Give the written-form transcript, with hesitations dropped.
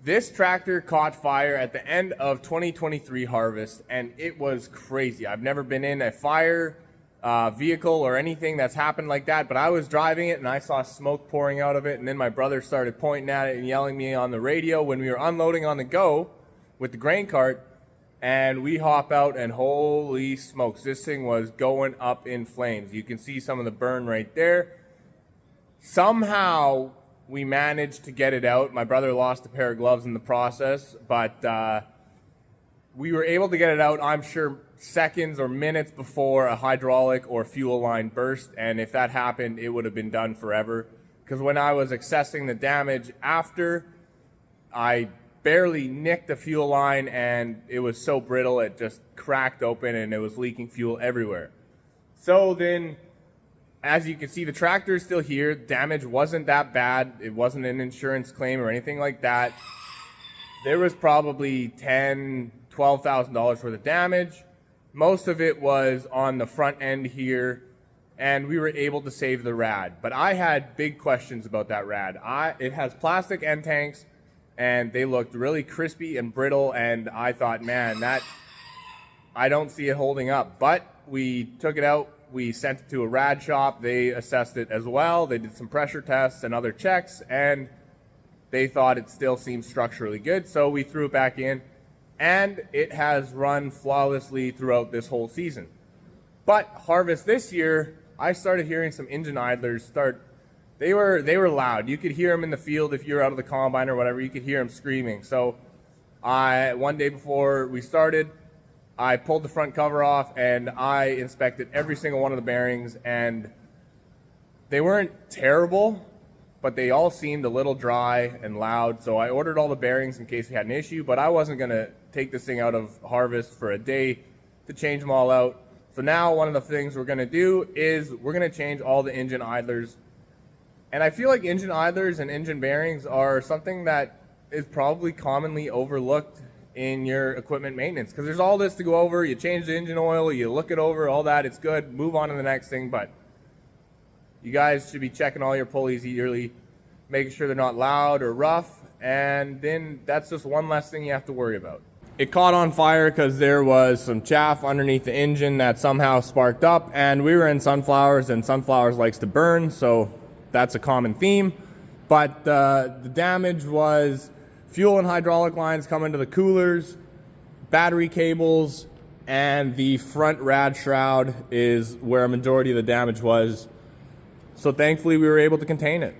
This tractor caught fire at the end of 2023 harvest, and it was crazy. I've never been in a fire vehicle or anything that's happened like that, but I was driving it and I saw smoke pouring out of it, and then my brother started pointing at it and yelling at me on the radio when we were unloading on the go with the grain cart, and we hop out and holy smokes, this thing was going up in flames. You can see some of the burn right there. Somehow we managed to get it out. My brother lost a pair of gloves in the process, but we were able to get it out, I'm sure, seconds or minutes before a hydraulic or fuel line burst. And if that happened, it would have been done forever. Because when I was assessing the damage after, I barely nicked the fuel line and it was so brittle it just cracked open and it was leaking fuel everywhere. So then, as you can see, the tractor is still here. Damage wasn't that bad. It wasn't an insurance claim or anything like that. There was probably $10,000, $12,000 worth of damage. Most of it was on the front end here, and we were able to save the rad. But I had big questions about that rad. It has plastic end tanks, and they looked really crispy and brittle, and I thought, man, I don't see it holding up. But we took it out. We sent it to a rad shop. They assessed it as well. They did some pressure tests and other checks, and they thought it still seemed structurally good. So we threw it back in, and it has run flawlessly throughout this whole season. But harvest this year, I started hearing some engine idlers start. They were loud. You could hear them in the field if you're out of the combine or whatever. You could hear them screaming. So one day before we started, I pulled the front cover off and I inspected every single one of the bearings, and they weren't terrible, but they all seemed a little dry and loud. So I ordered all the bearings in case we had an issue, but I wasn't going to take this thing out of harvest for a day to change them all out. So now one of the things we're going to do is we're going to change all the engine idlers. And I feel like engine idlers and engine bearings are something that is probably commonly overlooked in your equipment maintenance, because there's all this to go over. You change the engine oil, you look it over, all that, it's good, move on to the next thing. But you guys should be checking all your pulleys yearly, making sure they're not loud or rough, and then that's just one less thing you have to worry about. It caught on fire because there was some chaff underneath the engine that somehow sparked up, and we were in sunflowers, and sunflowers likes to burn, so that's a common theme. But the damage was fuel and hydraulic lines coming to the coolers, battery cables, and the front rad shroud is where a majority of the damage was. So thankfully we were able to contain it.